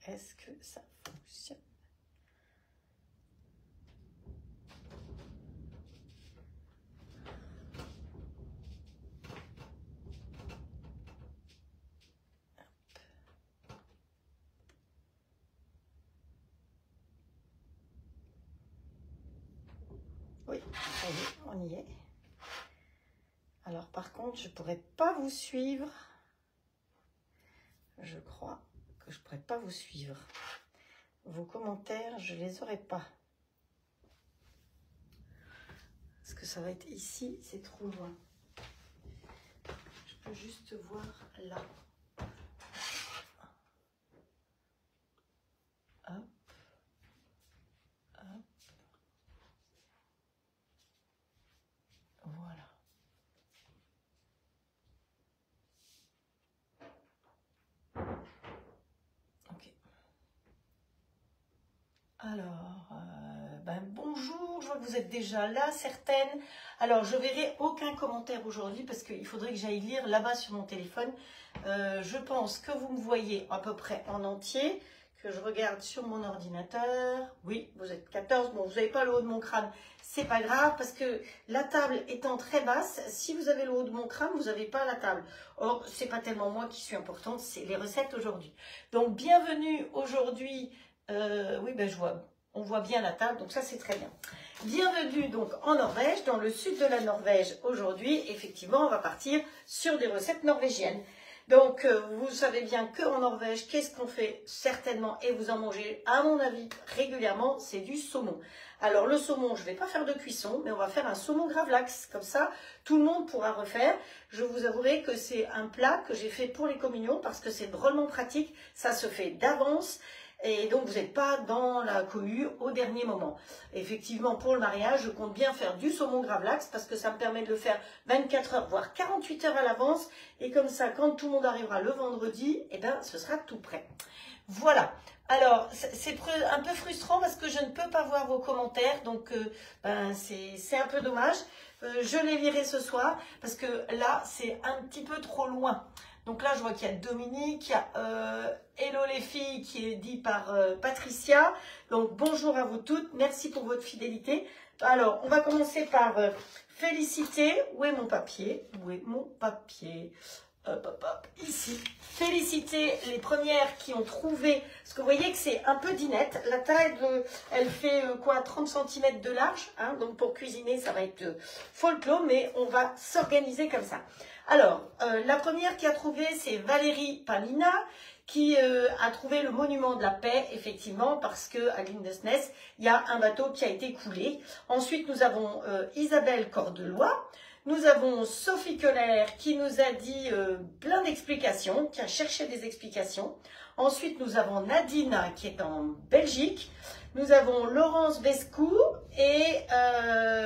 Est-ce que ça fonctionne? Oui, ça y est, on y est. Alors par contre, je ne pourrais pas vous suivre. Je crois que je ne pourrais pas vous suivre. Vos commentaires, je ne les aurai pas. Parce que ça va être ici, c'est trop loin. Je peux juste voir là. Hop. Hop. Voilà. Ok. Alors, bonjour, je vois que vous êtes déjà là, certaines. Alors, je verrai aucun commentaire aujourd'hui parce qu'il faudrait que j'aille lire là-bas sur mon téléphone. Je pense que vous me voyez à peu près en entier, que je regarde sur mon ordinateur. Oui, vous êtes 14. Bon, vous n'avez pas le haut de mon crâne, c'est pas grave parce que la table étant très basse, si vous avez le haut de mon crâne, vous n'avez pas la table. Or, c'est pas tellement moi qui suis importante, c'est les recettes aujourd'hui. Donc, bienvenue aujourd'hui. Oui, on voit bien la table, donc ça c'est très bien. Bienvenue donc en Norvège, dans le sud de la Norvège aujourd'hui. Effectivement, on va partir sur des recettes norvégiennes. Donc, vous savez bien qu'en Norvège, qu'est-ce qu'on fait certainement, et vous en mangez, à mon avis, régulièrement, c'est du saumon. Alors, le saumon, je ne vais pas faire de cuisson, mais on va faire un saumon gravlax. Comme ça, tout le monde pourra refaire. Je vous avouerai que c'est un plat que j'ai fait pour les communions, parce que c'est drôlement pratique, ça se fait d'avance. Et donc, vous n'êtes pas dans la cohue au dernier moment. Effectivement, pour le mariage, je compte bien faire du saumon gravlax parce que ça me permet de le faire 24 heures, voire 48 heures à l'avance. Et comme ça, quand tout le monde arrivera le vendredi, eh ben, ce sera tout prêt. Voilà. Alors, c'est un peu frustrant parce que je ne peux pas voir vos commentaires. Donc, c'est un peu dommage. Je les lirai ce soir parce que là, c'est un petit peu trop loin. Donc là, je vois qu'il y a Dominique, il y a Hello les filles qui est dit par Patricia. Donc bonjour à vous toutes, merci pour votre fidélité. Alors, on va commencer par féliciter. Où est mon papier? Où est mon papier? Hop, hop, hop, ici. Féliciter les premières qui ont trouvé, parce que vous voyez que c'est un peu dinette. La taille, elle fait quoi, 30 cm de large, hein, donc pour cuisiner, ça va être folklore, mais on va s'organiser comme ça. Alors, la première qui a trouvé, c'est Valérie Palina, qui a trouvé le monument de la paix, effectivement, parce qu'à Lindesnes, il y a un bateau qui a été coulé. Ensuite, nous avons Isabelle Cordelois. Nous avons Sophie Keller qui nous a dit plein d'explications, qui a cherché des explications. Ensuite, nous avons Nadine qui est en Belgique. Nous avons Laurence Bescou et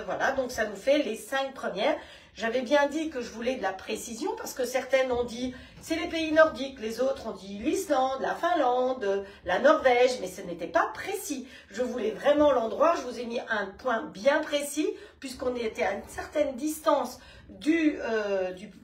voilà, donc ça nous fait les 5 premières. J'avais bien dit que je voulais de la précision parce que certaines ont dit c'est les pays nordiques, les autres ont dit l'Islande, la Finlande, la Norvège, mais ce n'était pas précis. Je voulais vraiment l'endroit, je vous ai mis un point bien précis puisqu'on était à une certaine distance du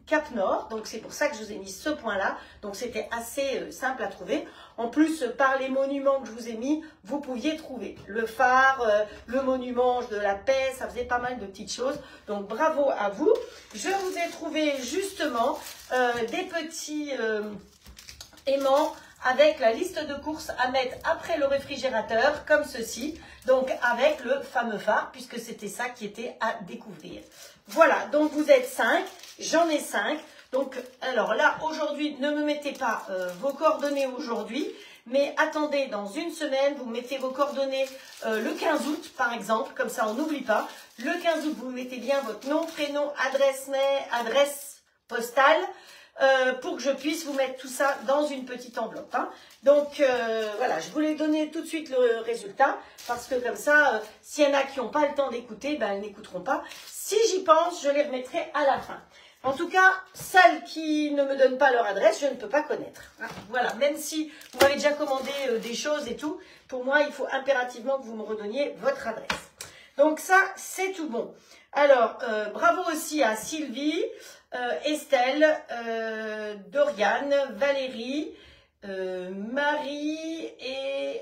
Cap Nord, donc c'est pour ça que je vous ai mis ce point-là, donc c'était assez simple à trouver. En plus, par les monuments que je vous ai mis, vous pouviez trouver le phare, le monument de la paix, ça faisait pas mal de petites choses. Donc bravo à vous. Je vous ai trouvé justement des petits aimants avec la liste de courses à mettre après le réfrigérateur, comme ceci. Donc avec le fameux phare, puisque c'était ça qui était à découvrir. Voilà, donc vous êtes 5, j'en ai 5. Donc, alors là, aujourd'hui, ne me mettez pas vos coordonnées aujourd'hui, mais attendez, dans une semaine, vous mettez vos coordonnées le 15 août, par exemple, comme ça, on n'oublie pas. Le 15 août, vous mettez bien votre nom, prénom, adresse mail, adresse postale, pour que je puisse vous mettre tout ça dans une petite enveloppe. Hein. Donc, voilà, je voulais donner tout de suite le résultat, parce que comme ça, s'il y en a qui n'ont pas le temps d'écouter, ben, elles n'écouteront pas. Si j'y pense, je les remettrai à la fin. En tout cas, celles qui ne me donnent pas leur adresse, je ne peux pas connaître. Voilà, même si vous m'avez déjà commandé des choses et tout, pour moi, il faut impérativement que vous me redonniez votre adresse. Donc ça, c'est tout bon. Alors, bravo aussi à Sylvie, Estelle, Doriane, Valérie, Marie et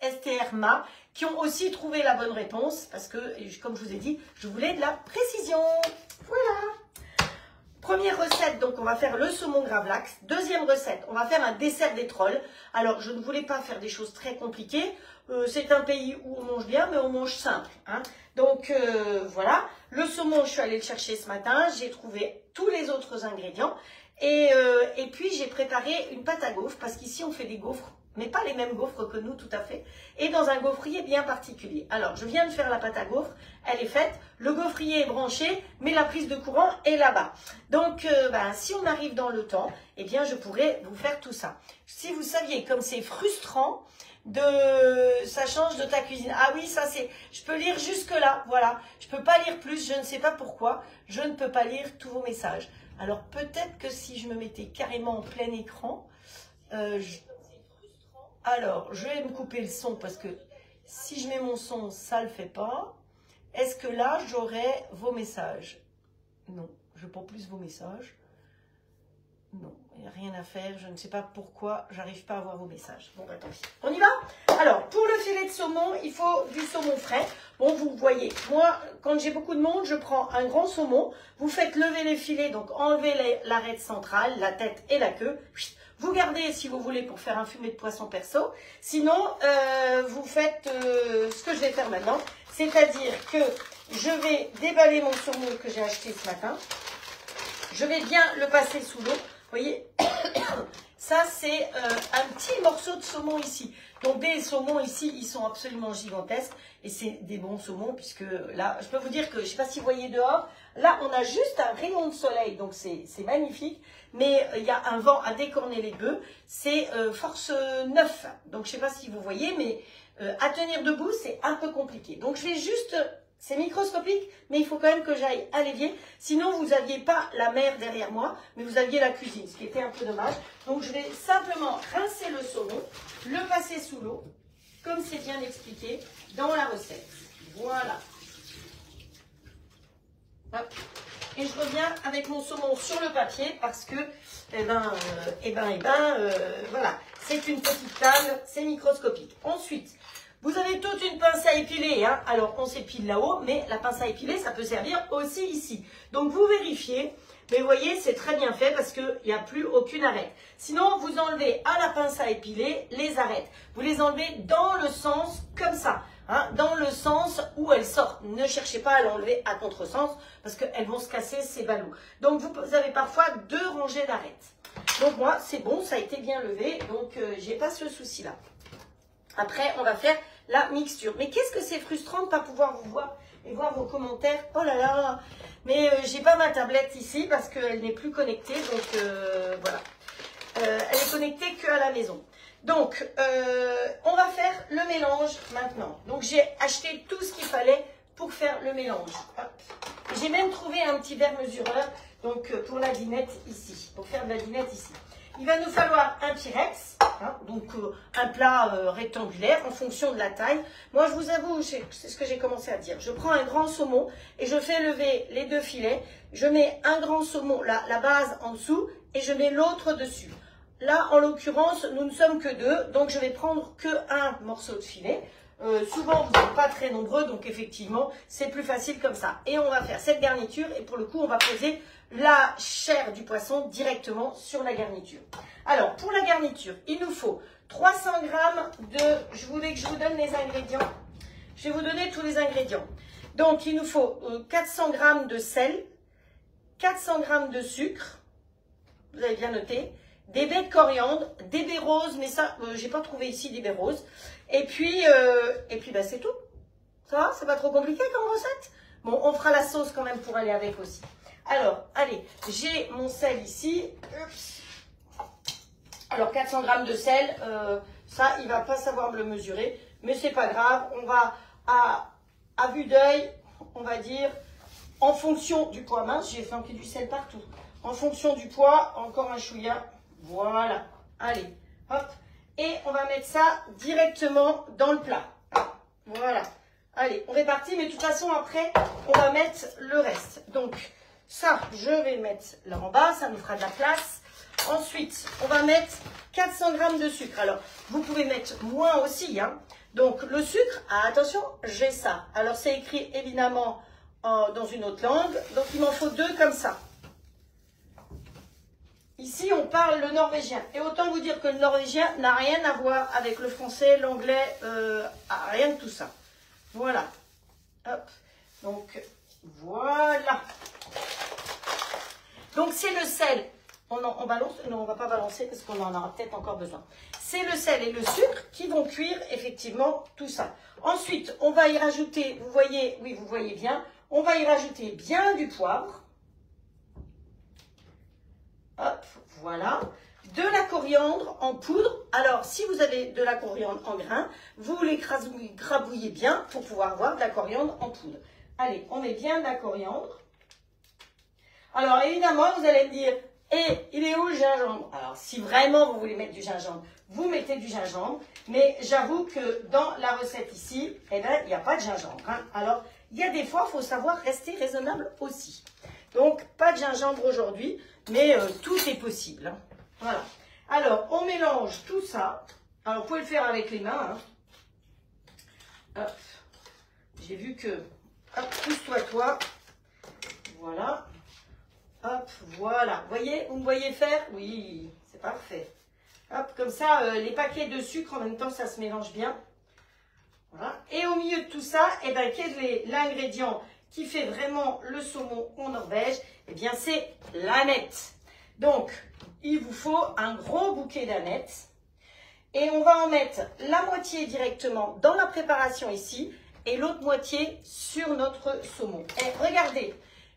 STRMA qui ont aussi trouvé la bonne réponse parce que, comme je vous ai dit, je voulais de la précision. Voilà. Première recette, donc on va faire le saumon gravlax. Deuxième recette, on va faire un dessert des trolls. Alors, je ne voulais pas faire des choses très compliquées. C'est un pays où on mange bien, mais on mange simple. Hein. Donc, voilà. Le saumon, je suis allée le chercher ce matin. J'ai trouvé tous les autres ingrédients. Et puis, j'ai préparé une pâte à gaufres, parce qu'ici, on fait des gaufres, mais pas les mêmes gaufres que nous, tout à fait, et dans un gaufrier bien particulier. Alors, je viens de faire la pâte à gaufres, elle est faite, le gaufrier est branché, mais la prise de courant est là-bas. Donc, si on arrive dans le temps, eh bien, je pourrais vous faire tout ça. Si vous saviez, comme c'est frustrant, ça change de ta cuisine. Ah oui, ça c'est, je peux lire jusque là, voilà. Je peux pas lire plus, je ne sais pas pourquoi, je ne peux pas lire tous vos messages. Alors peut-être que si je me mettais carrément en plein écran, alors je vais me couper le son parce que si je mets mon son, ça le fait pas. Est-ce que là j'aurai vos messages? Non, je n'ai pas plus vos messages. Non, il n'y a rien à faire, je ne sais pas pourquoi j'arrive pas à voir vos messages. Bon, bah tant pis. On y va? Alors, pour le filet de saumon, il faut du saumon frais. Bon, vous voyez, moi, quand j'ai beaucoup de monde, je prends un grand saumon. Vous faites lever les filets, donc enlevez l'arête centrale, la tête et la queue. Vous gardez, si vous voulez, pour faire un fumet de poisson perso. Sinon, vous faites ce que je vais faire maintenant. C'est-à-dire que je vais déballer mon saumon que j'ai acheté ce matin. Je vais bien le passer sous l'eau. Vous voyez, ça c'est un petit morceau de saumon ici. Donc des saumons ici, ils sont absolument gigantesques. Et c'est des bons saumons puisque là, je peux vous dire que, je ne sais pas si vous voyez dehors, là on a juste un rayon de soleil. Donc c'est magnifique. Mais il y a un vent à décorner les bœufs. C'est force 9. Donc je ne sais pas si vous voyez, mais à tenir debout, c'est un peu compliqué. Donc je vais juste... C'est microscopique, mais il faut quand même que j'aille à l'évier. Sinon, vous n'aviez pas la mer derrière moi, mais vous aviez la cuisine, ce qui était un peu dommage. Donc, je vais simplement rincer le saumon, le passer sous l'eau, comme c'est bien expliqué dans la recette. Voilà. Hop. Et je reviens avec mon saumon sur le papier parce que, voilà, c'est une petite table, c'est microscopique. Ensuite, vous avez toute une pince à épiler, hein. Alors on s'épile là-haut, mais la pince à épiler, ça peut servir aussi ici. Donc vous vérifiez, mais vous voyez, c'est très bien fait parce qu'il n'y a plus aucune arête. Sinon, vous enlevez à la pince à épiler les arêtes. Vous les enlevez dans le sens comme ça, hein, dans le sens où elles sortent. Ne cherchez pas à l'enlever à contresens parce qu'elles vont se casser ces ballots. Donc vous avez parfois 2 rangées d'arêtes. Donc moi, c'est bon, ça a été bien levé, donc j'ai pas ce souci-là. Après, on va faire la mixture. Mais qu'est-ce que c'est frustrant de ne pas pouvoir vous voir et voir vos commentaires. Oh là là. Mais j'ai pas ma tablette ici parce qu'elle n'est plus connectée. Donc voilà. Elle est connectée qu'à la maison. Donc, on va faire le mélange maintenant. Donc, j'ai acheté tout ce qu'il fallait pour faire le mélange. J'ai même trouvé un petit verre mesureur donc, pour la dinette ici. Pour faire de la dinette ici. Il va nous falloir un Pyrex, hein, donc un plat rectangulaire en fonction de la taille. Moi, je vous avoue, c'est ce que j'ai commencé à dire. Je prends un grand saumon et je fais lever les 2 filets. Je mets un grand saumon, la base en dessous, et je mets l'autre dessus. Là, en l'occurrence, nous ne sommes que 2, donc je vais prendre que un morceau de filet. Souvent, vous n'êtes pas très nombreux, donc effectivement, c'est plus facile comme ça. Et on va faire cette garniture, et pour le coup, on va poser la chair du poisson directement sur la garniture. Alors, pour la garniture, il nous faut 300 g de... Je voulais que je vous donne les ingrédients. Je vais vous donner tous les ingrédients. Donc, il nous faut 400 g de sel, 400 g de sucre, vous avez bien noté, des baies de coriandre, des baies roses, mais ça, j'ai pas trouvé ici des baies roses. Et puis bah, c'est tout. Ça va? C'est pas trop compliqué comme recette? Bon, on fera la sauce quand même pour aller avec aussi. Alors, allez, j'ai mon sel ici. Oups. Alors, 400 g de sel, ça, il va pas savoir me le mesurer, mais c'est pas grave. On va, à vue d'œil, on va dire, en fonction du poids mince, j'ai flanqué du sel partout. En fonction du poids, encore un chouïa. Voilà. Allez, hop. Et on va mettre ça directement dans le plat. Voilà. Allez, on répartit, mais de toute façon, après, on va mettre le reste. Donc, ça, je vais le mettre là en bas, ça nous fera de la place. Ensuite, on va mettre 400 g de sucre. Alors, vous pouvez mettre moins aussi, hein. Donc, le sucre, ah, attention, j'ai ça. Alors, c'est écrit évidemment dans une autre langue. Donc, il m'en faut 2 comme ça. Ici, on parle le norvégien. Et autant vous dire que le norvégien n'a rien à voir avec le français, l'anglais, rien de tout ça. Voilà. Hop. Donc, voilà. Donc, c'est le sel. On balance? Non, on ne va pas balancer parce qu'on en aura peut-être encore besoin. C'est le sel et le sucre qui vont cuire effectivement tout ça. Ensuite, on va y rajouter, vous voyez, oui, vous voyez bien, on va y rajouter bien du poivre. Hop, voilà. De la coriandre en poudre. Alors, si vous avez de la coriandre en grains, vous les grabouillez bien pour pouvoir avoir de la coriandre en poudre. Allez, on met bien de la coriandre. Alors, évidemment, vous allez me dire, il est où le gingembre? Alors, si vraiment vous voulez mettre du gingembre, vous mettez du gingembre. Mais j'avoue que dans la recette ici, eh ben, il n'y a pas de gingembre, hein. Alors, il y a des fois, il faut savoir rester raisonnable aussi. Donc, pas de gingembre aujourd'hui, mais tout est possible, hein. Voilà. Alors, on mélange tout ça. Alors, vous pouvez le faire avec les mains, hein. Hop. J'ai vu que... Hop, pousse-toi, toi. Voilà. Hop, voilà. Voyez, vous me voyez faire? Oui, c'est parfait. Hop, comme ça, les paquets de sucre, en même temps, ça se mélange bien. Voilà. Et au milieu de tout ça, eh ben, quel est l'ingrédient qui fait vraiment le saumon en Norvège? Eh bien, c'est l'aneth. Donc, il vous faut un gros bouquet d'anettes. Et on va en mettre la moitié directement dans la préparation ici et l'autre moitié sur notre saumon. Et regardez,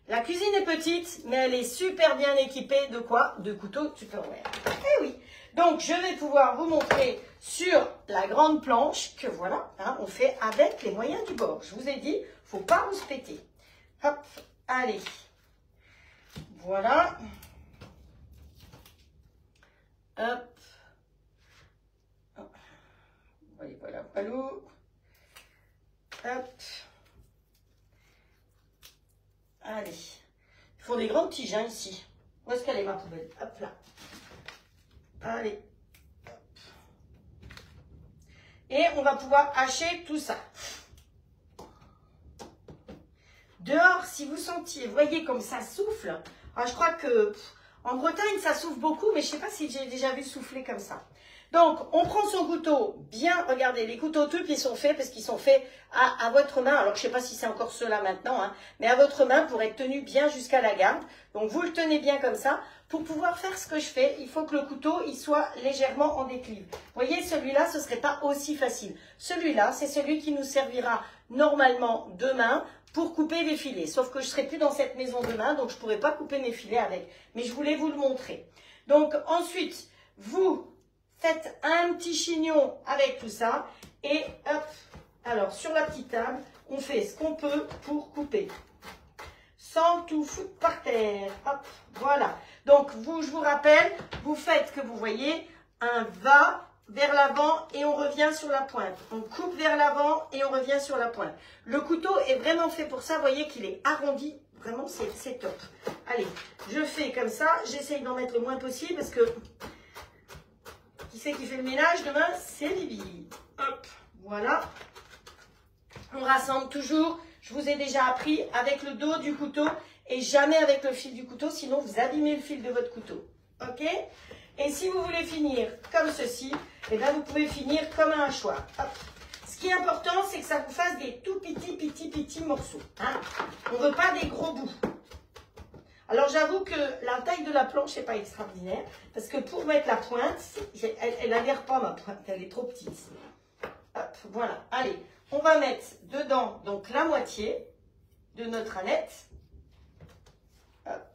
la cuisine est petite, mais elle est super bien équipée de quoi? De couteaux Tupperware. Eh oui. Donc, je vais pouvoir vous montrer sur la grande planche que voilà, hein, on fait avec les moyens du bord. Je vous ai dit, faut pas vous se péter. Hop, allez. Voilà. Hop. Voilà, voilà, palou. Hop. Allez. Ils font des grandes tiges, hein, ici. Où est-ce qu'elle est, ma poubelle? Hop là. Allez. Hop. Et on va pouvoir hacher tout ça. Dehors, si vous sentiez, voyez comme ça souffle. Alors, je crois que en Bretagne, ça souffle beaucoup, mais je ne sais pas si j'ai déjà vu souffler comme ça. Donc, on prend son couteau bien, regardez, les couteaux tubes, ils sont faits parce qu'ils sont faits à votre main. Alors, je ne sais pas si c'est encore ceux-là maintenant, hein, mais à votre main pour être tenu bien jusqu'à la garde. Donc, vous le tenez bien comme ça. Pour pouvoir faire ce que je fais, il faut que le couteau, il soit légèrement en déclive. Vous voyez, celui-là, ce ne serait pas aussi facile. Celui-là, c'est celui qui nous servira normalement demain pour couper les filets. Sauf que je ne serai plus dans cette maison demain, donc je ne pourrai pas couper mes filets avec. Mais je voulais vous le montrer. Donc, ensuite, vous faites un petit chignon avec tout ça. Et hop, alors sur la petite table, on fait ce qu'on peut pour couper. Sans tout foutre par terre. Hop, voilà. Donc, je vous rappelle, vous faites que vous voyez un va vers l'avant et on revient sur la pointe. On coupe vers l'avant et on revient sur la pointe. Le couteau est vraiment fait pour ça. Vous voyez qu'il est arrondi. Vraiment, c'est top. Allez, je fais comme ça. J'essaye d'en mettre le moins possible parce que qui c'est qui fait le ménage demain? C'est Bibi. Hop, voilà. On rassemble toujours. Je vous ai déjà appris avec le dos du couteau et jamais avec le fil du couteau. Sinon, vous abîmez le fil de votre couteau. OK? Et si vous voulez finir comme ceci, eh bien, vous pouvez finir comme un hachoir. Hop. Ce qui est important, c'est que ça vous fasse des tout petits morceaux. Hein. On ne veut pas des gros bouts. Alors, j'avoue que la taille de la planche n'est pas extraordinaire. Parce que pour mettre la pointe, elle n'adhère pas, ma pointe. Elle est trop petite. Hop, voilà. Allez, on va mettre dedans donc la moitié de notre aneth. Hop.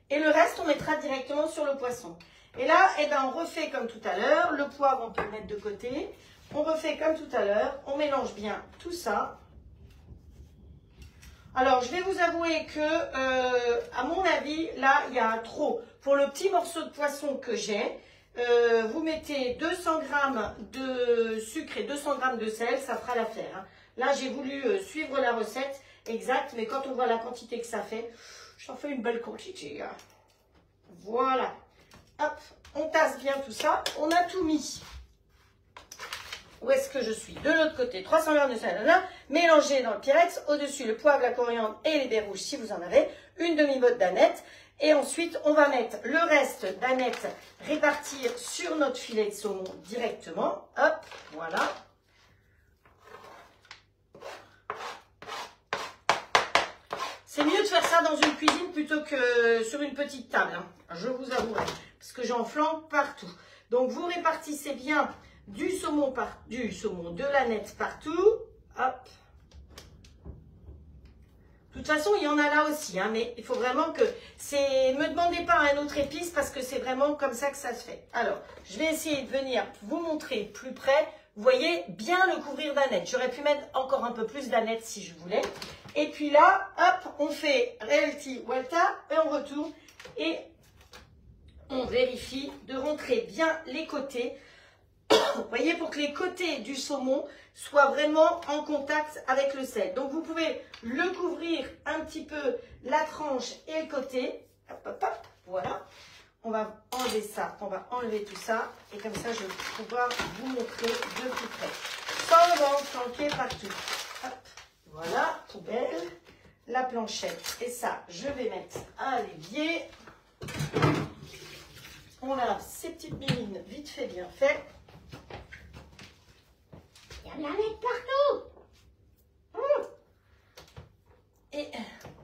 Et le reste, on mettra directement sur le poisson. Et là, eh ben, on refait comme tout à l'heure. Le poivre, on peut le mettre de côté. On refait comme tout à l'heure. On mélange bien tout ça. Alors, je vais vous avouer que, à mon avis, là, il y a trop. Pour le petit morceau de poisson que j'ai, vous mettez 200 g de sucre et 200 g de sel, ça fera l'affaire. Hein. Là, j'ai voulu suivre la recette exacte, mais quand on voit la quantité que ça fait, j'en fais une belle quantité. Hein. Voilà. Hop, on tasse bien tout ça. On a tout mis. Où est-ce que je suis? De l'autre côté, 300 g de sel, mélangé dans le Pyrex. Au-dessus, le poivre, la coriandre et les baies rouges si vous en avez. Une demi-botte d'anettes. Et ensuite, on va mettre le reste d'anettes répartir sur notre filet de saumon directement. Hop, voilà. C'est mieux de faire ça dans une cuisine plutôt que sur une petite table, hein, je vous avouerai, parce que j'en flanque partout. Donc, vous répartissez bien du saumon, de l'aneth partout. Hop. De toute façon, il y en a là aussi, hein, mais il faut vraiment que... Me demandez pas un autre épice parce que c'est vraiment comme ça que ça se fait. Alors, je vais essayer de venir vous montrer plus près. Vous voyez, bien le couvrir d'anettes. J'aurais pu mettre encore un peu plus d'anettes si je voulais. Et puis là, hop, on fait Realty Walta et on retourne. Et on vérifie de rentrer bien les côtés. Vous voyez, pour que les côtés du saumon soient vraiment en contact avec le sel. Donc, vous pouvez le couvrir un petit peu la tranche et le côté. Hop, hop, hop, voilà. On va enlever ça, on va enlever tout ça. Et comme ça, je vais pouvoir vous montrer de plus près. Sans en flanquer partout. Hop, voilà, poubelle. La planchette. Et ça, je vais mettre à l'évier. On lave ces petites mimines vite fait, bien fait. Il y a de la nette partout. Et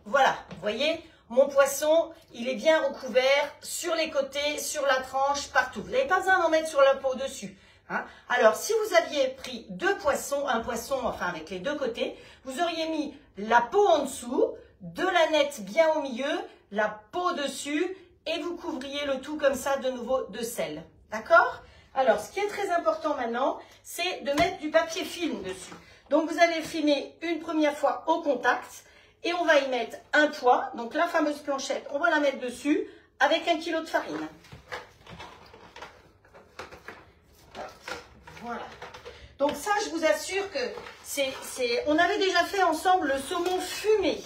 voilà, vous voyez, mon poisson, il est bien recouvert sur les côtés, sur la tranche, partout. Vous n'avez pas besoin d'en mettre sur la peau dessus. Hein. Alors, si vous aviez pris un poisson, enfin avec les deux côtés, vous auriez mis la peau en dessous, de la nette bien au milieu, la peau dessus, et vous couvriez le tout comme ça de nouveau de sel. D'accord? Alors, ce qui est très important maintenant, c'est de mettre du papier film dessus. Donc, vous allez filmer une première fois au contact et on va y mettre un poids. Donc, la fameuse planchette, on va la mettre dessus avec 1 kg de farine. Voilà. Donc, ça, je vous assure que on avait déjà fait ensemble le saumon fumé.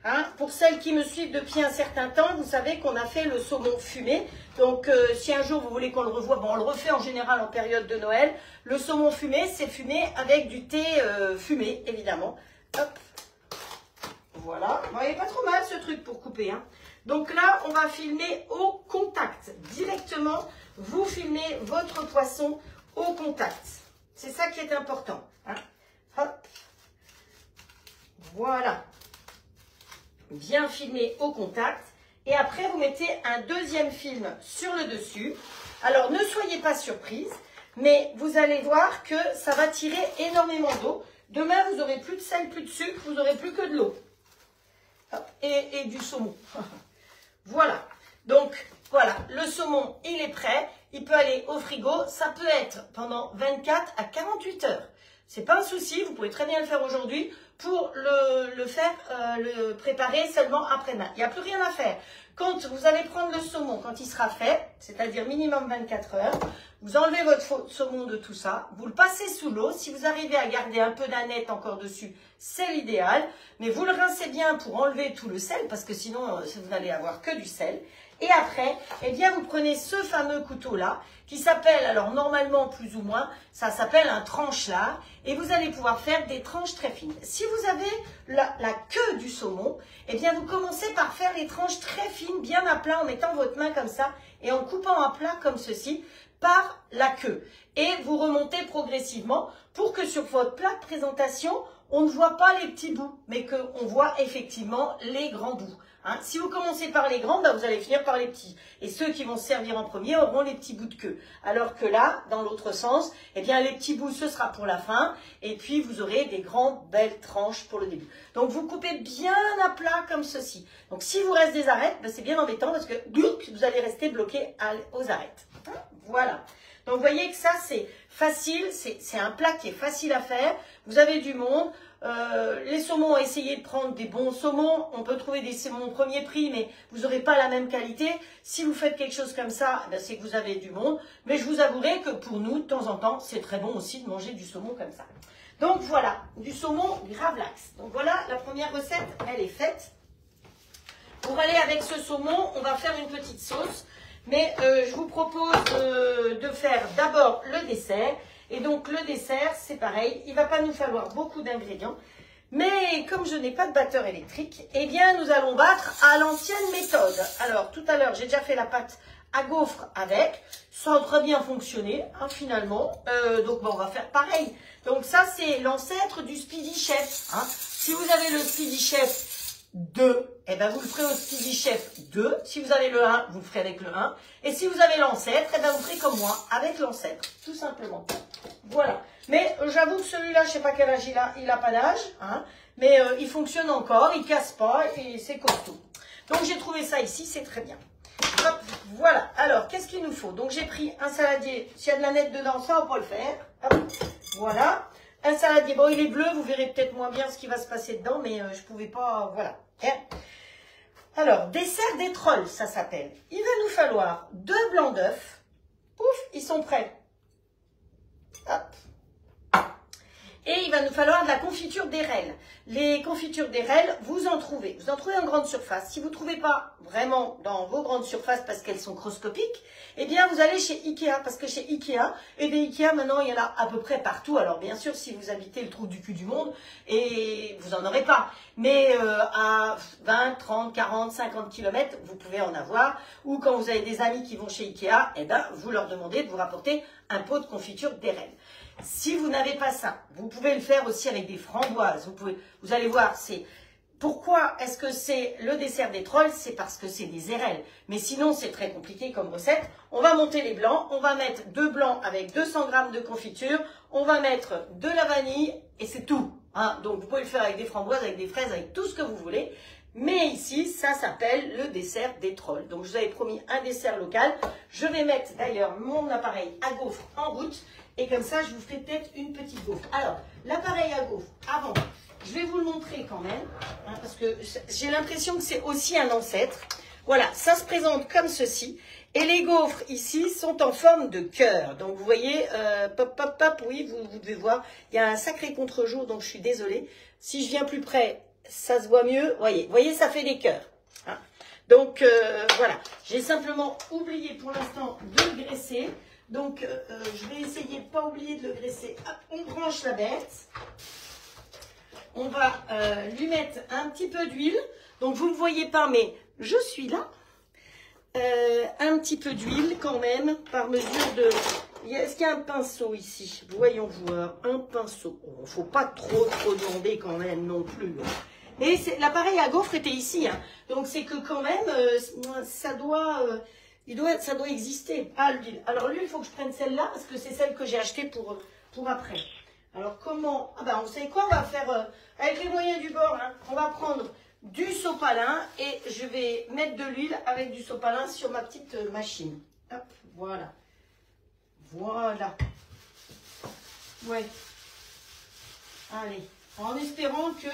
Hein, pour celles qui me suivent depuis un certain temps, vous savez qu'on a fait le saumon fumé. Donc, si un jour vous voulez qu'on le revoie, bon, on le refait en général en période de Noël. Le saumon fumé, c'est fumé avec du thé fumé, évidemment. Hop, voilà. Bon, il n'est pas trop mal ce truc pour couper. Hein. Donc là, on va filmer au contact. Directement, vous filmez votre poisson au contact. C'est ça qui est important. Hein. Hop, voilà. Bien filmé au contact. Et après, vous mettez un deuxième film sur le dessus. Alors, ne soyez pas surprise, mais vous allez voir que ça va tirer énormément d'eau. Demain, vous n'aurez plus de sel, plus de sucre, vous n'aurez plus que de l'eau. Et du saumon. Voilà. Donc, voilà, le saumon, il est prêt. Il peut aller au frigo. Ça peut être pendant 24 à 48 heures. C'est pas un souci, vous pouvez très bien le faire aujourd'hui pour le préparer seulement après-demain. Il n'y a plus rien à faire. Quand vous allez prendre le saumon, quand il sera fait, c'est-à-dire minimum 24 heures, vous enlevez votre saumon de tout ça, vous le passez sous l'eau. Si vous arrivez à garder un peu d'aneth encore dessus, c'est l'idéal. Mais vous le rincez bien pour enlever tout le sel, parce que sinon, vous n'allez avoir que du sel. Et après, eh bien, vous prenez ce fameux couteau-là, qui s'appelle, alors normalement plus ou moins, ça s'appelle un tranche-lard, et vous allez pouvoir faire des tranches très fines. Si vous avez la queue du saumon, eh bien, vous commencez par faire les tranches très fines, bien à plat, en mettant votre main comme ça, et en coupant à plat comme ceci, par la queue. Et vous remontez progressivement pour que sur votre plat de présentation, on ne voit pas les petits bouts, mais qu'on voit effectivement les grands bouts. Hein, si vous commencez par les grands, ben vous allez finir par les petits. Et ceux qui vont se servir en premier auront les petits bouts de queue. Alors que là, dans l'autre sens, eh bien les petits bouts, ce sera pour la fin. Et puis, vous aurez des grandes, belles tranches pour le début. Donc, vous coupez bien à plat comme ceci. Donc, si vous reste des arêtes, ben, c'est bien embêtant parce que vous allez rester bloqué aux arêtes. Hein, voilà. Donc, vous voyez que ça, c'est facile. C'est un plat qui est facile à faire. Vous avez du monde. Les saumons, essayez de prendre des bons saumons. On peut trouver des saumons premier prix, mais vous n'aurez pas la même qualité. Si vous faites quelque chose comme ça, ben c'est que vous avez du monde. Mais je vous avouerai que pour nous, de temps en temps, c'est très bon aussi de manger du saumon comme ça. Donc voilà, du saumon gravlax. Donc voilà, la première recette, elle est faite. Pour aller avec ce saumon, on va faire une petite sauce. Mais je vous propose de faire d'abord le dessert. Et donc le dessert, c'est pareil, il ne va pas nous falloir beaucoup d'ingrédients. Mais comme je n'ai pas de batteur électrique, eh bien nous allons battre à l'ancienne méthode. Alors tout à l'heure, j'ai déjà fait la pâte à gaufres avec. Ça a très bien fonctionné, hein, finalement. Donc bon, on va faire pareil. Donc ça, c'est l'ancêtre du Speedy Chef. Hein. Si vous avez le Speedy Chef 2, eh ben vous le ferez au Speedy Chef 2. Si vous avez le 1, vous le ferez avec le 1. Et si vous avez l'ancêtre, eh ben vous ferez comme moi, avec l'ancêtre, tout simplement. Voilà. Mais j'avoue que celui-là, je ne sais pas quel âge il a pas d'âge, hein, mais il fonctionne encore, il ne casse pas et c'est costaud. Donc j'ai trouvé ça ici, c'est très bien. Hop, voilà. Alors, qu'est-ce qu'il nous faut? Donc j'ai pris un saladier. S'il y a de la nette dedans, ça, on va pas le faire. Hop, voilà. Un saladier, bon, il est bleu, vous verrez peut-être moins bien ce qui va se passer dedans, mais je ne pouvais pas, voilà. Alors, dessert des trolls, ça s'appelle. Il va nous falloir 2 blancs d'œufs. Pouf, ils sont prêts. Hop. Et il va nous falloir de la confiture d'érel. Les confitures d'érel, vous en trouvez. Vous en trouvez en grande surface. Si vous ne trouvez pas vraiment dans vos grandes surfaces parce qu'elles sont microscopiques, eh bien vous allez chez Ikea. Parce que chez Ikea, et des Ikea maintenant il y en a à peu près partout. Alors bien sûr si vous habitez le trou du cul du monde, et vous n'en aurez pas. Mais à 20, 30, 40, 50 km, vous pouvez en avoir. Ou quand vous avez des amis qui vont chez Ikea, eh ben, vous leur demandez de vous rapporter un pot de confiture d'érel. Si vous n'avez pas ça, vous pouvez le faire aussi avec des framboises. Vous allez voir, c'est pourquoi est-ce que c'est le dessert des trolls? C'est parce que c'est des érelles. Mais sinon, c'est très compliqué comme recette. On va monter les blancs. On va mettre 2 blancs avec 200 g de confiture. On va mettre de la vanille et c'est tout. Hein. Donc, vous pouvez le faire avec des framboises, avec des fraises, avec tout ce que vous voulez. Mais ici, ça s'appelle le dessert des trolls. Donc, je vous avais promis un dessert local. Je vais mettre d'ailleurs mon appareil à gaufres en route. Et comme ça, je vous ferai peut-être une petite gaufre. Alors, l'appareil à gaufre, avant, je vais vous le montrer quand même. Hein, parce que j'ai l'impression que c'est aussi un ancêtre. Voilà, ça se présente comme ceci. Et les gaufres ici sont en forme de cœur. Donc, vous voyez, pop, pop, pop, oui, vous devez voir. Il y a un sacré contre-jour, donc je suis désolée. Si je viens plus près, ça se voit mieux. Voyez, ça fait des cœurs. Hein. Donc, voilà. J'ai simplement oublié pour l'instant de le graisser. Donc, je vais essayer de ne pas oublier de le graisser. Hop, on branche la bête. On va lui mettre un petit peu d'huile. Donc, vous ne me voyez pas, mais je suis là. Un petit peu d'huile quand même, par mesure de... Est-ce qu'il y a un pinceau ici? Voyons voir. Un pinceau. Il ne faut pas trop demander quand même non plus. Et l'appareil à gaufre était ici. Hein. Donc, c'est que quand même, ça doit... ça doit exister. Ah, l'huile. Alors, l'huile, il faut que je prenne celle-là, parce que c'est celle que j'ai achetée pour après. Alors, comment... Ah ben, vous savez quoi? On va faire, avec les moyens du bord, hein, on va prendre du sopalin, et je vais mettre de l'huile avec du sopalin sur ma petite machine. Hop, voilà. Voilà. Ouais. Allez. En espérant que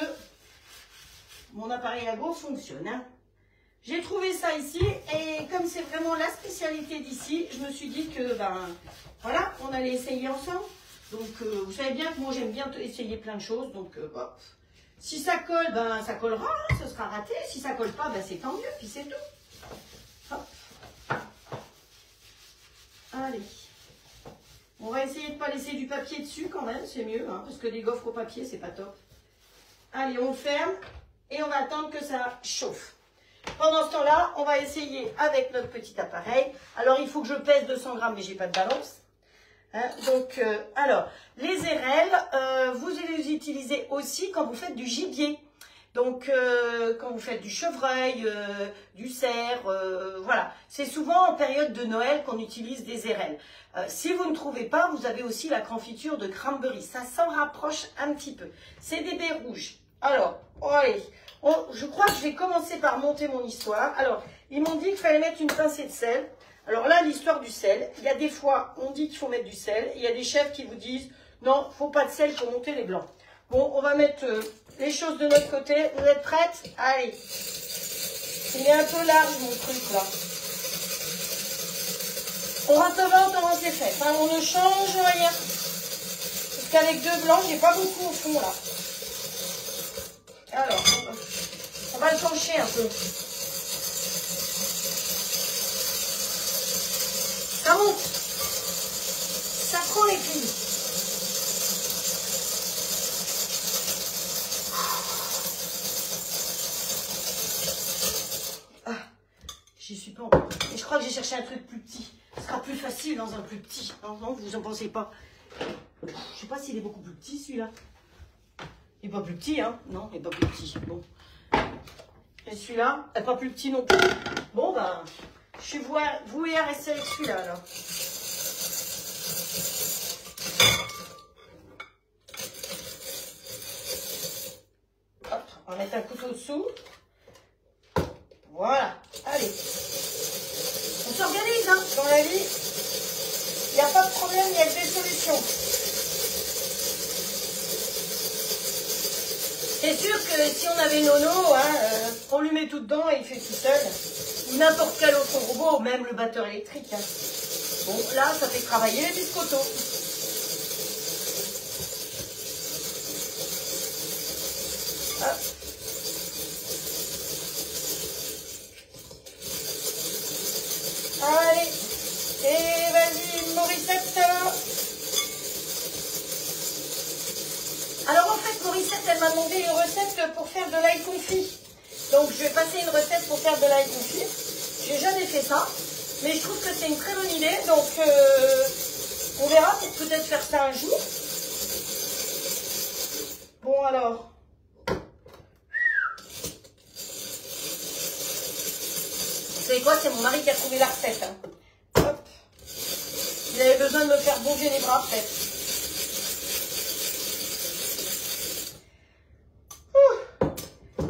mon appareil à gaufre fonctionne, hein. J'ai trouvé ça ici et comme c'est vraiment la spécialité d'ici, je me suis dit que, ben, voilà, on allait essayer ensemble. Donc, vous savez bien que moi, j'aime bien essayer plein de choses. Donc, bon, si ça colle, ben, ça collera, hein, ce sera raté. Si ça colle pas, ben, c'est tant mieux, puis c'est tout. Hop. Allez. On va essayer de ne pas laisser du papier dessus quand même, c'est mieux, hein, parce que des gaufres au papier, c'est pas top. Allez, on ferme et on va attendre que ça chauffe. Pendant ce temps-là, on va essayer avec notre petit appareil. Alors, il faut que je pèse 200 grammes, mais je n'ai pas de balance. Hein, donc, alors, les érelles, vous les utilisez aussi quand vous faites du gibier. Donc, quand vous faites du chevreuil, du cerf, voilà. C'est souvent en période de Noël qu'on utilise des érelles. Si vous ne trouvez pas, vous avez aussi la confiture de cranberry. Ça s'en rapproche un petit peu. C'est des baies rouges. Alors, allez. Je crois que je vais commencer par monter mon histoire. Alors, ils m'ont dit qu'il fallait mettre une pincée de sel. Alors là, l'histoire du sel. Il y a des fois, on dit qu'il faut mettre du sel. Il y a des chefs qui vous disent, non, il ne faut pas de sel pour monter les blancs. Bon, on va mettre les choses de notre côté. Vous êtes prêtes? Allez. Il est un peu large, mon truc, là. On rentre devant, comment c'est fait. Enfin, on ne change rien. Parce qu'avec 2 blancs, j'ai pas beaucoup au fond, là. Alors, on va le pencher un peu. Ça monte. Ça prend les plis. Ah, j'y suis pas encore. Et je crois que j'ai cherché un truc plus petit. Ce sera plus facile dans un plus petit. Non, vous en pensez pas. Je sais pas s'il est beaucoup plus petit celui-là. Il n'est pas plus petit, hein? Non, il n'est pas plus petit. Bon. Et celui-là, il n'est pas plus petit non plus. Bon, ben, je suis vouée à rester avec celui-là, alors. Hop, on va mettre un couteau dessous. Voilà. Allez. On s'organise, hein, dans la vie. Il n'y a pas de problème, il y a des solutions. C'est sûr que si on avait Nono, hein, on lui met tout dedans et il fait tout seul. Ou n'importe quel autre robot, même le batteur électrique. Hein. Bon, là, ça fait travailler les biscottos. Hop. Allez. Et vas-y, Morissette. Alors en fait, Morissette, elle m'a demandé une recette pour faire de l'ail confit. Donc je vais passer une recette pour faire de l'ail confit. J'ai jamais fait ça, mais je trouve que c'est une très bonne idée. Donc on verra pour peut-être faire ça un jour. Bon alors. Vous savez quoi, c'est mon mari qui a trouvé la recette. Hein. Hop. Il avait besoin de me faire bouger les bras peut-être.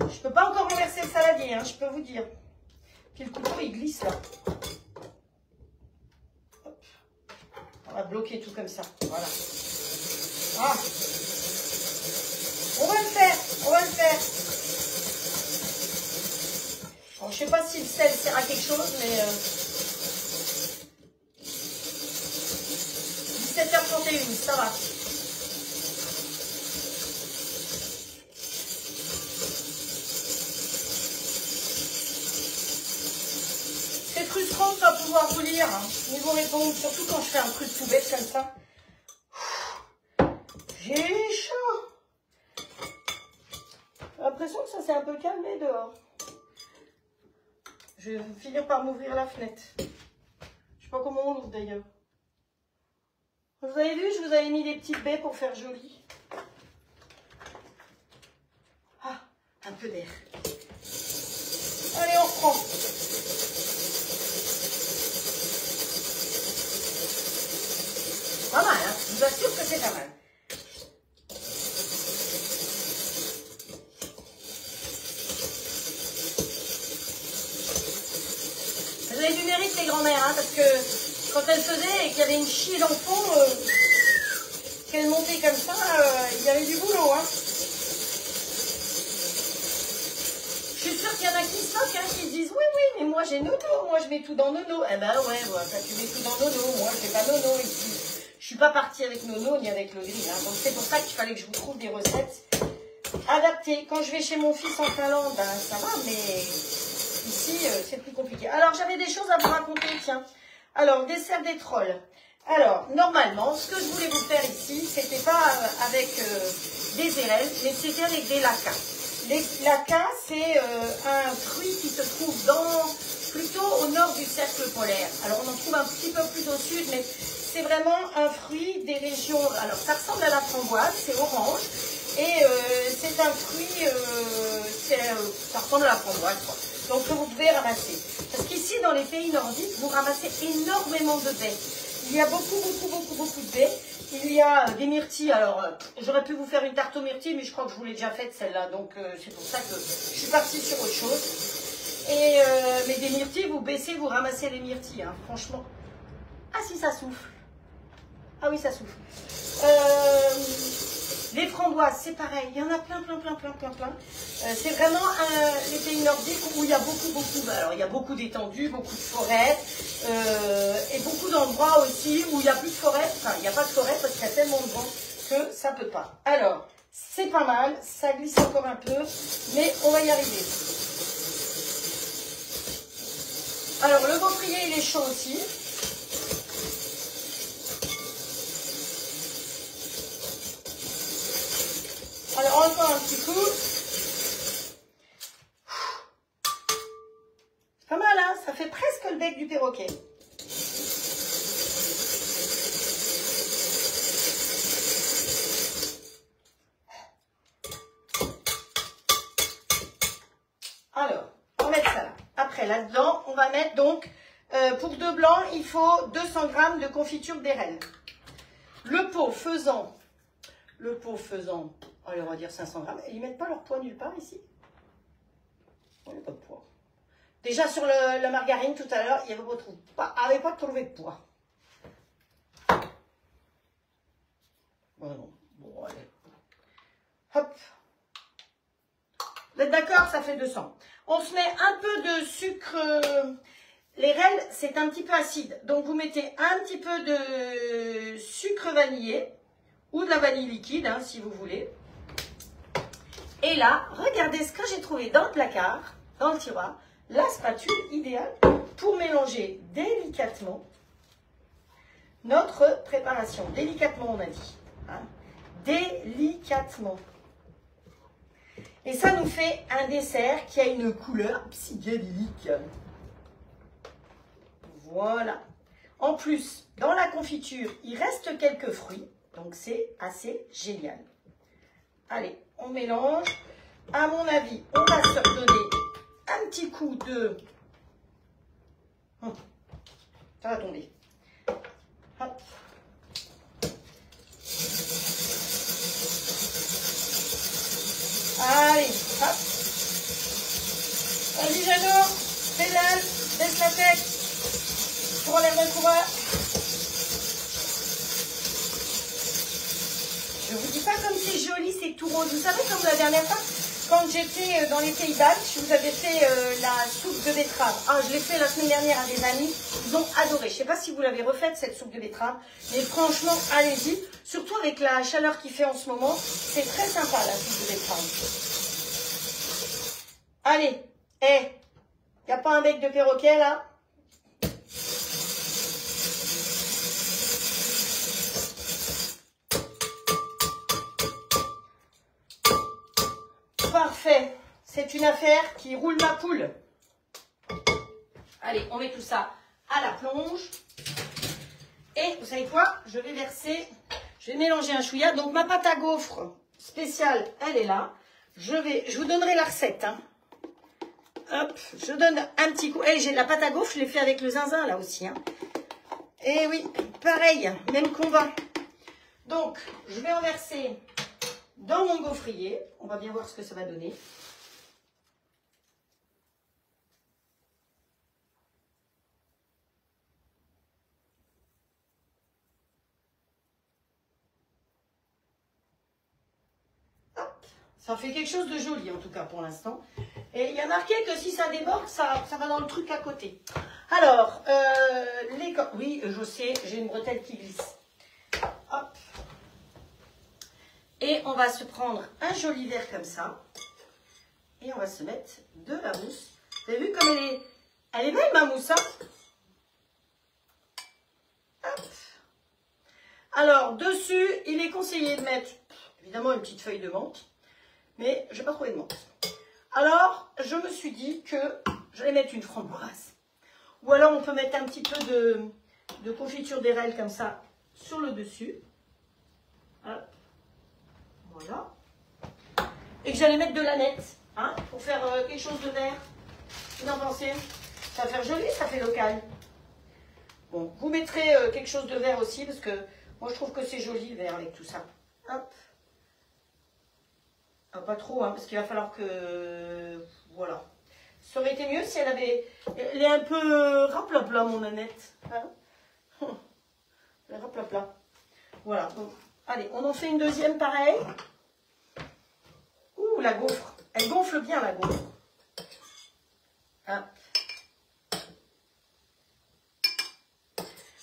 Je peux pas encore renverser le saladier, hein, je peux vous dire. Puis le couteau, il glisse là. Hop. On va bloquer tout comme ça. Voilà. Ah. On va le faire. On va le faire. Bon, je sais pas si le sel sert à quelque chose, mais... 17h31, ça va. C'est frustrant de ne pas pouvoir vous lire, hein, ni vous répondre, surtout quand je fais un truc tout bête comme ça. J'ai chaud. J'ai l'impression que ça s'est un peu calmé dehors. Je vais finir par m'ouvrir la fenêtre. Je sais pas comment on l'ouvre d'ailleurs. Vous avez vu, je vous avais mis des petites baies pour faire joli. Ah, un peu d'air. Allez, on reprend. Pas mal, hein? Je vous assure que c'est pas mal. Vous avez du mérite, les grand-mères, hein, parce que quand elles faisaient et qu'il y avait une chie dans le fond, qu'elle montait comme ça, il y avait du boulot. Hein. Je suis sûre qu'il y en a qui se moquent, hein, qui se disent oui, mais moi j'ai Nono, moi je mets tout dans Nono. Eh ben ouais, tu mets tout dans Nono, moi je fais pas Nono ici. Je suis pas partie avec Nono ni avec le grill. Hein. Donc c'est pour ça qu'il fallait que je vous trouve des recettes adaptées. Quand je vais chez mon fils en Finlande, ben, ça va, mais ici c'est plus compliqué. Alors j'avais des choses à vous raconter, tiens. Alors, dessert des trolls. Alors, normalement, ce que je voulais vous faire ici, c'était pas avec des érelles, mais c'était avec des lacas. Les lacas, c'est un fruit qui se trouve plutôt au nord du cercle polaire. Alors, on en trouve un petit peu plus au sud, mais c'est vraiment un fruit des régions... Alors, ça ressemble à la framboise, c'est orange, et c'est un fruit... ça ressemble à la framboise, quoi. Donc, que vous pouvez ramasser. Parce qu'ici, dans les pays nordiques, vous ramassez énormément de baies. Il y a beaucoup de baies. Il y a des myrtilles. Alors, j'aurais pu vous faire une tarte aux myrtilles, mais je crois que je vous l'ai déjà faite, celle-là. Donc, c'est pour ça que je suis partie sur autre chose. Et, mais des myrtilles, vous baissez, vous ramassez les myrtilles. Hein, franchement. Ah si, ça souffle. Ah oui, ça souffle. Les framboises, c'est pareil. Il y en a plein. C'est vraiment les pays nordiques où il y a beaucoup. Alors, il y a beaucoup d'étendues, beaucoup de forêts. Et beaucoup d'endroits aussi où il n'y a plus de forêt. Enfin, il n'y a pas de forêt parce qu'il y a tellement de vent que ça ne peut pas. Alors, c'est pas mal. Ça glisse encore un peu. Mais on va y arriver. Alors, le gaufrier, il est chaud aussi. Alors encore un petit coup. C'est pas mal, hein? Ça fait presque le bec du perroquet. Alors, on va mettre ça là. Après, là-dedans, on va mettre donc, pour 2 blancs, il faut 200 g de confiture d'érel. Le pot faisant, allez, on va dire 500 g. Ils ne mettent pas leur poids nulle part ici? Il n'y a pas de poids. Déjà sur la margarine tout à l'heure, il n'y avait pas trouvé de poids. Bon, non. Bon, allez. Hop. Vous êtes d'accord? Ça fait 200. On se met un peu de sucre. Les rênes, c'est un petit peu acide. Donc, vous mettez un petit peu de sucre vanillé ou de la vanille liquide, hein, si vous voulez. Et là, regardez ce que j'ai trouvé dans le placard, dans le tiroir. La spatule idéale pour mélanger délicatement notre préparation. Délicatement, on a dit. Hein. Délicatement. Et ça nous fait un dessert qui a une couleur psychédélique. Voilà. En plus, dans la confiture, il reste quelques fruits. Donc, c'est assez génial. Allez, on mélange. À mon avis, on va se redonner un petit coup de... Ça va tomber. Hop. Allez, hop. Vas-y, Jeannot, pédale, baisse la tête. Tu relèves le coureur. Je vous dis pas comme c'est joli, c'est tout rose. Vous savez, comme la dernière fois, quand j'étais dans les Pays-Bas, je vous avais fait la soupe de betterave. Ah, je l'ai fait la semaine dernière à des amis. Ils ont adoré. Je ne sais pas si vous l'avez refaite, cette soupe de betterave. Mais franchement, allez-y. Surtout avec la chaleur qu'il fait en ce moment. C'est très sympa, la soupe de betterave. Allez. Il n'y a pas un bec de perroquet, là? Parfait. C'est une affaire qui roule ma poule. Allez, on met tout ça à la plonge. Et vous savez quoi? Je vais mélanger un chouïa. Donc ma pâte à gaufres spéciale, elle est là. Je vous donnerai la recette. Hein. Hop, je donne un petit coup. J'ai la pâte à gaufres, je l'ai fait avec le zinzin là aussi. Hein. Et oui, pareil, même combat. Donc, je vais en verser dans mon gaufrier. On va bien voir ce que ça va donner. Ça fait quelque chose de joli en tout cas pour l'instant. Et il y a marqué que si ça déborde, ça va dans le truc à côté. Alors, oui, je sais, j'ai une bretelle qui glisse. Hop. Et on va se prendre un joli verre comme ça. Et on va se mettre de la mousse. Vous avez vu comme elle est belle ma mousse, hein? Hop. Alors, dessus, il est conseillé de mettre évidemment une petite feuille de menthe. Mais je n'ai pas trouvé de menthe. Alors, je me suis dit que j'allais mettre une framboise. Ou alors, on peut mettre un petit peu de confiture d'érel comme ça sur le dessus. Hop. Voilà. Et que j'allais mettre de l'aneth, hein, pour faire quelque chose de vert. Vous en pensez? Ça va faire joli, ça fait local. Bon, vous mettrez quelque chose de vert aussi, parce que moi, je trouve que c'est joli le vert avec tout ça. Hop. Pas trop, hein, parce qu'il va falloir que... Voilà. Ça aurait été mieux si elle avait... Elle est un peu raplapla, mon Annette. Hein, elle est raplapla. Voilà. Donc, allez, on en fait une deuxième pareil. Ouh, la gaufre. Elle gonfle bien, la gaufre. Hein.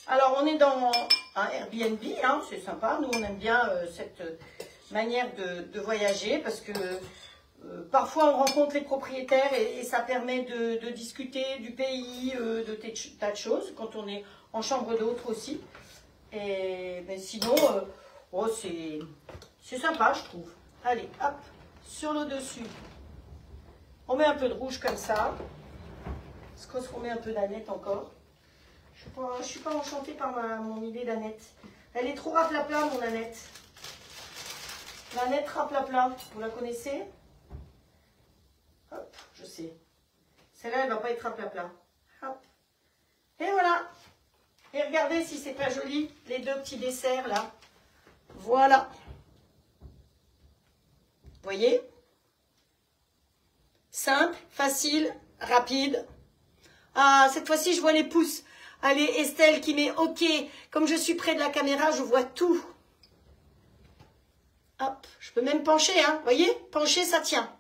Alors, on est dans un Airbnb, hein, c'est sympa. Nous, on aime bien cette... manière de voyager parce que parfois on rencontre les propriétaires et ça permet de discuter du pays, de tas de choses quand on est en chambre d'hôte aussi. Mais sinon, oh, c'est sympa, je trouve. Allez, hop, sur le dessus. On met un peu de rouge comme ça. Est-ce qu'on met un peu d'Annette encore? Je suis pas enchantée par mon idée d'Annette. Elle est trop raplapla, mon Annette. L'Annette raplapla, vous la connaissez? Hop, je sais. Celle-là, elle va pas être raplapla. Hop. Et voilà. Et regardez si c'est pas joli, les deux petits desserts là. Voilà. Vous voyez? Simple, facile, rapide. Ah, cette fois-ci, je vois les pouces. Allez, Estelle qui met OK. Comme je suis près de la caméra, je vois tout. Hop, je peux même pencher, hein. Vous voyez? Pencher, ça tient.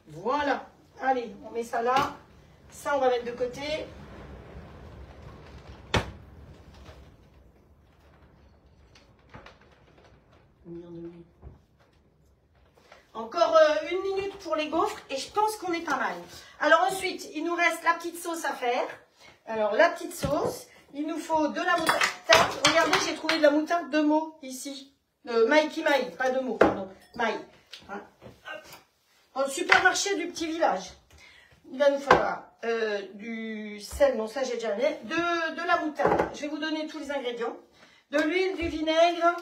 Voilà. Allez, on met ça là. Ça, on va mettre de côté. Encore une minute pour les gaufres et je pense qu'on est pas mal. Alors ensuite, il nous reste la petite sauce à faire. Alors la petite sauce, il nous faut de la moutarde. Regardez, j'ai trouvé de la moutarde de Meaux ici. Maï qui maï, pas de Meaux, pardon. Maï. Hein. Dans le supermarché du petit village. Il va nous falloir du sel, non ça j'ai déjà mis, de la moutarde. Je vais vous donner tous les ingrédients. De l'huile, du vinaigre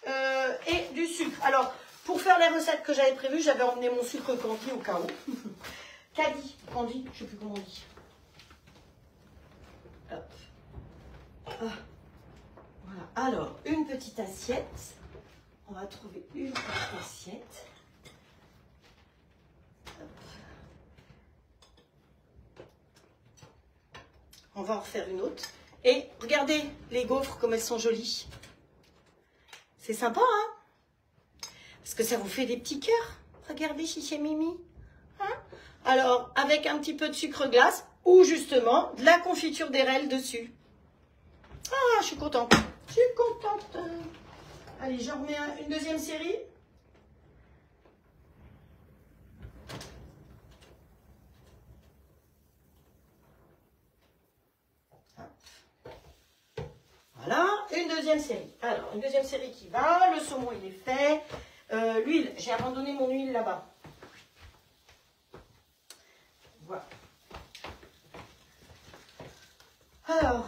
et du sucre. Alors, pour faire les recettes que j'avais prévues, j'avais emmené mon sucre Candy au cas où. Candy, je ne sais plus comment on dit. Hop. Ah. Voilà. Alors, une petite assiette. On va trouver une petite assiette. Hop. On va en refaire une autre. Et regardez les gaufres comme elles sont jolies. C'est sympa, hein? Parce que ça vous fait des petits cœurs. Regardez si c'est Mimi. Hein? Alors, avec un petit peu de sucre glace ou justement de la confiture d'érelle dessus. Ah, je suis contente. Je suis contente. Allez, j'en remets une deuxième série. Voilà, une deuxième série. Alors, une deuxième série qui va. Le saumon, il est fait. L'huile, j'ai abandonné mon huile là-bas. Voilà. Alors,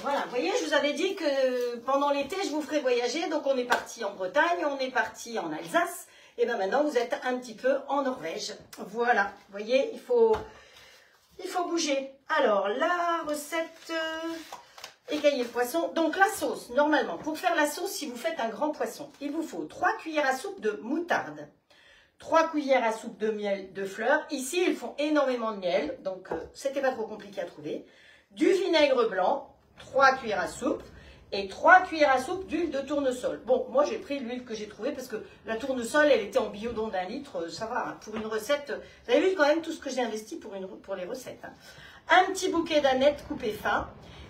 voilà, vous voyez, je vous avais dit que pendant l'été, je vous ferai voyager. Donc, on est parti en Bretagne, on est parti en Alsace. Et bien maintenant, vous êtes un petit peu en Norvège. Voilà, vous voyez, il faut bouger. Alors, la recette... égayer le poisson. Donc la sauce, normalement, pour faire la sauce, si vous faites un grand poisson, il vous faut 3 cuillères à soupe de moutarde, 3 cuillères à soupe de miel de fleurs. Ici, ils font énormément de miel, donc c'était pas trop compliqué à trouver. Du vinaigre blanc, 3 cuillères à soupe, et 3 cuillères à soupe d'huile de tournesol. Bon, moi j'ai pris l'huile que j'ai trouvée parce que la tournesol, elle était en biodon d'1 litre, ça va, hein, pour une recette. Vous avez vu quand même tout ce que j'ai investi pour les recettes. Hein. Un petit bouquet d'anettes coupées fin.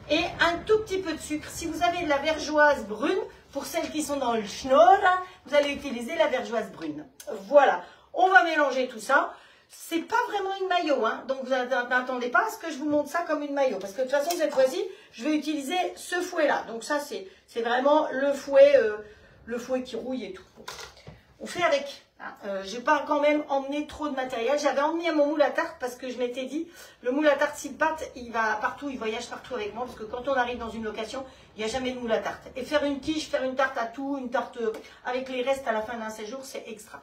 Et un tout petit peu de sucre. Si vous avez de la vergeoise brune, pour celles qui sont dans le schnorr, vous allez utiliser la vergeoise brune. Voilà, on va mélanger tout ça. C'est pas vraiment une mayo, hein, donc vous n'attendez pas à ce que je vous montre ça comme une mayo. Parce que de toute façon, cette fois-ci, je vais utiliser ce fouet-là. Donc ça, c'est vraiment le fouet qui rouille et tout. On fait avec. J'ai pas quand même emmené trop de matériel. J'avais emmené mon moule à tarte parce que je m'étais dit, le moule à tarte s'il pâte, il va partout, il voyage partout avec moi parce que quand on arrive dans une location, il n'y a jamais de moule à tarte. Et faire une quiche, faire une tarte à tout, une tarte avec les restes à la fin d'un séjour, c'est extra.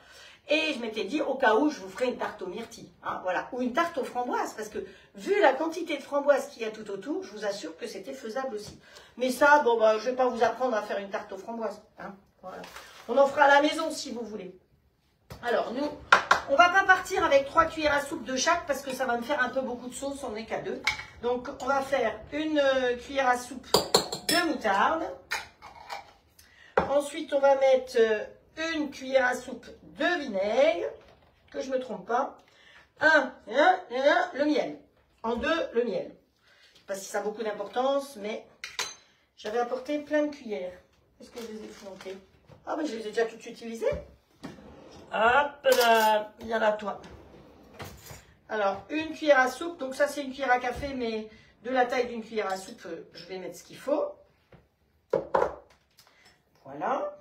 Et je m'étais dit, au cas où, je vous ferai une tarte aux myrtilles, hein, voilà, ou une tarte aux framboises parce que vu la quantité de framboises qu'il y a tout autour, je vous assure que c'était faisable aussi. Mais ça, bon, bah, je ne vais pas vous apprendre à faire une tarte aux framboises. Hein, voilà. On en fera à la maison si vous voulez. Alors, nous, on va pas partir avec 3 cuillères à soupe de chaque parce que ça va me faire un peu beaucoup de sauce, on n'est qu'à 2. Donc, on va faire une cuillère à soupe de moutarde. Ensuite, on va mettre une cuillère à soupe de vinaigre, que je ne me trompe pas. Le miel. En 2, le miel. Je ne sais pas si ça a beaucoup d'importance, mais j'avais apporté plein de cuillères. Est-ce que je les ai flontées? Ah, mais je les ai déjà toutes utilisées. Hop là, il y en a toi. Alors, une cuillère à soupe. Donc ça, c'est une cuillère à café, mais de la taille d'une cuillère à soupe, je vais mettre ce qu'il faut. Voilà.